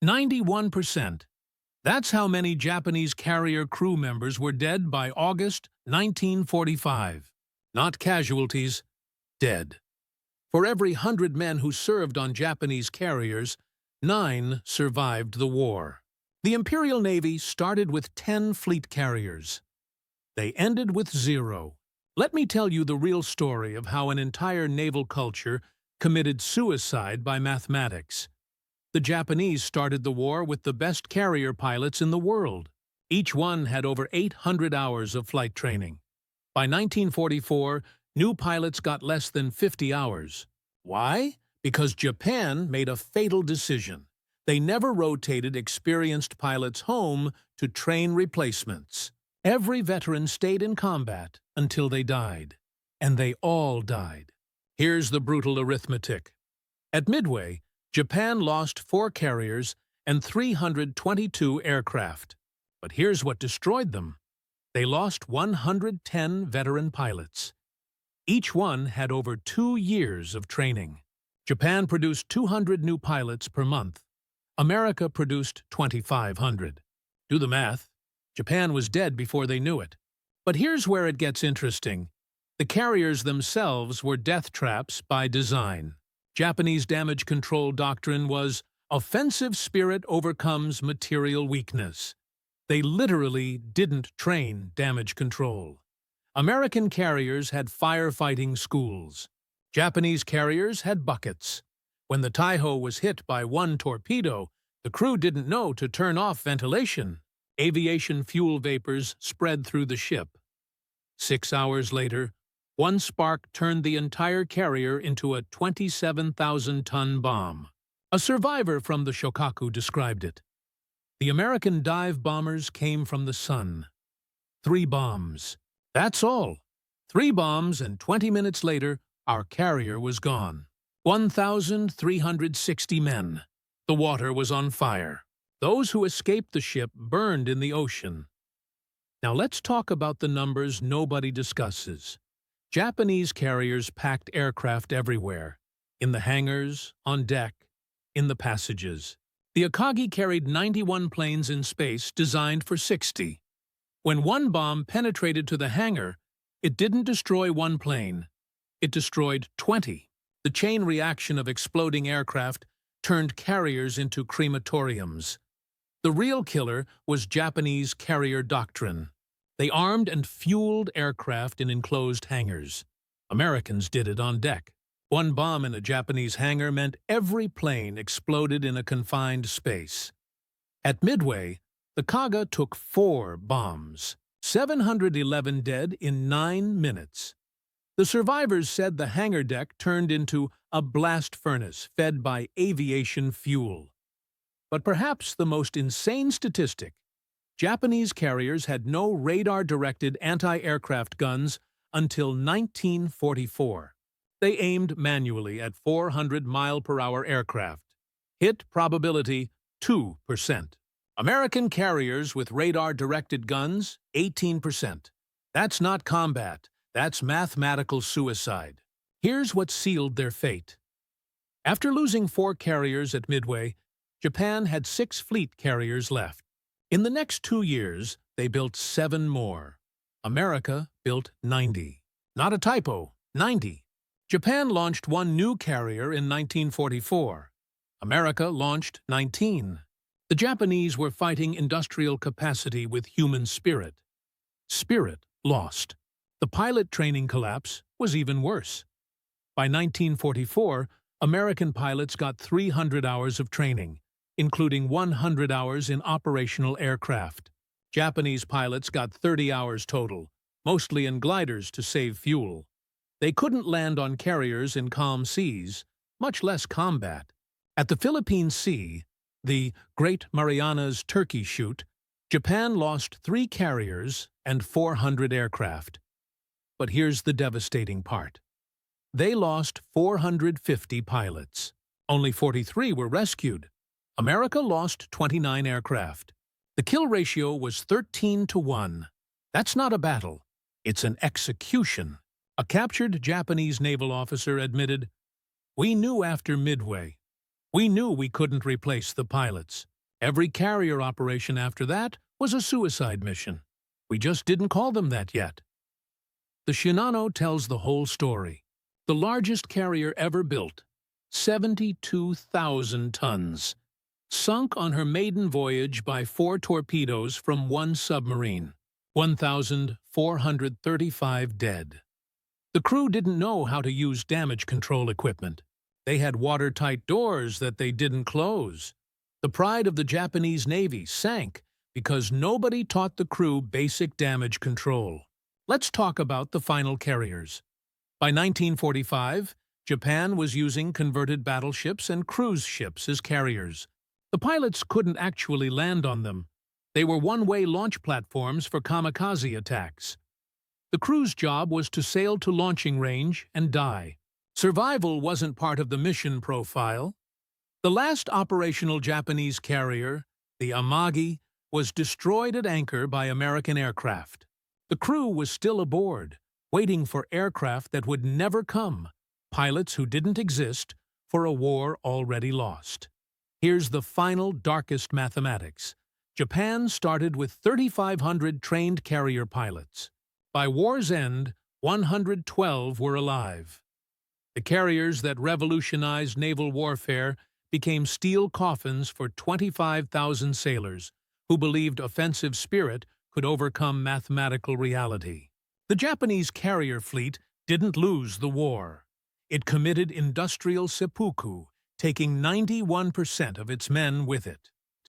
91%. That's how many Japanese carrier crew members were dead by August 1945. Not casualties, dead. For every 100 men who served on Japanese carriers, 9 survived the war. The Imperial Navy started with 10 fleet carriers. They ended with 0. Let me tell you the real story of how an entire naval culture committed suicide by mathematics. The Japanese started the war with the best carrier pilots in the world. Each one had over 800 hours of flight training. By 1944, new pilots got less than 50 hours. Why? Because Japan made a fatal decision. They never rotated experienced pilots home to train replacements. Every veteran stayed in combat until they died. And they all died. Here's the brutal arithmetic. At Midway, Japan lost 4 carriers and 322 aircraft. But here's what destroyed them. They lost 110 veteran pilots. Each one had over 2 years of training. Japan produced 200 new pilots per month. America produced 2,500. Do the math. Japan was dead before they knew it. But here's where it gets interesting. The carriers themselves were death traps by design. Japanese damage control doctrine was offensive spirit overcomes material weakness. They literally didn't train damage control. American carriers had firefighting schools. Japanese carriers had buckets. When the Taiho was hit by one torpedo, the crew didn't know to turn off ventilation. Aviation fuel vapors spread through the ship. 6 hours later, one spark turned the entire carrier into a 27,000-ton bomb. A survivor from the Shokaku described it. The American dive bombers came from the sun. 3 bombs. That's all. 3 bombs, and 20 minutes later, our carrier was gone. 1,360 men. The water was on fire. Those who escaped the ship burned in the ocean. Now let's talk about the numbers nobody discusses. Japanese carriers packed aircraft everywhere. In the hangars, on deck, in the passages. The Akagi carried 91 planes in space designed for 60. When one bomb penetrated to the hangar, it didn't destroy one plane. It destroyed 20. The chain reaction of exploding aircraft turned carriers into crematoriums. The real killer was Japanese carrier doctrine. They armed and fueled aircraft in enclosed hangars. Americans did it on deck. One bomb in a Japanese hangar meant every plane exploded in a confined space. At Midway, the Kaga took 4 bombs, 711 dead in 9 minutes. The survivors said the hangar deck turned into a blast furnace fed by aviation fuel. But perhaps the most insane statistic, Japanese carriers had no radar-directed anti-aircraft guns until 1944. They aimed manually at 400-mile-per-hour aircraft. Hit probability 2%. American carriers with radar-directed guns, 18%. That's not combat. That's mathematical suicide. Here's what sealed their fate. After losing 4 carriers at Midway, Japan had 6 fleet carriers left. In the next 2 years, they built 7 more. America built 90. Not a typo, 90. Japan launched 1 new carrier in 1944. America launched 19. The Japanese were fighting industrial capacity with human spirit. Spirit lost. The pilot training collapse was even worse. By 1944, American pilots got 300 hours of training, including 100 hours in operational aircraft. Japanese pilots got 30 hours total, mostly in gliders to save fuel. They couldn't land on carriers in calm seas, much less combat. At the Philippine Sea, the Great Marianas Turkey Shoot, Japan lost 3 carriers and 400 aircraft. But here's the devastating part. They lost 450 pilots. Only 43 were rescued. America lost 29 aircraft. The kill ratio was 13-1. That's not a battle. It's an execution. A captured Japanese naval officer admitted, "We knew after Midway. We knew we couldn't replace the pilots. Every carrier operation after that was a suicide mission. We just didn't call them that yet. The Shinano tells the whole story. The largest carrier ever built, 72,000 tons, sunk on her maiden voyage by 4 torpedoes from 1 submarine, 1,435 dead. The crew didn't know how to use damage control equipment. They had watertight doors that they didn't close. The pride of the Japanese Navy sank because nobody taught the crew basic damage control. Let's talk about the final carriers. By 1945, Japan was using converted battleships and cruise ships as carriers. The pilots couldn't actually land on them. They were one-way launch platforms for kamikaze attacks. The crew's job was to sail to launching range and die. Survival wasn't part of the mission profile. The last operational Japanese carrier, the Amagi, was destroyed at anchor by American aircraft. The crew was still aboard, waiting for aircraft that would never come, pilots who didn't exist, for a war already lost. Here's the final, darkest mathematics. Japan started with 3,500 trained carrier pilots. By war's end, 112 were alive. The carriers that revolutionized naval warfare became steel coffins for 25,000 sailors who believed offensive spirit could overcome mathematical reality. The Japanese carrier fleet didn't lose the war. It committed industrial seppuku, taking 91% of its men with it.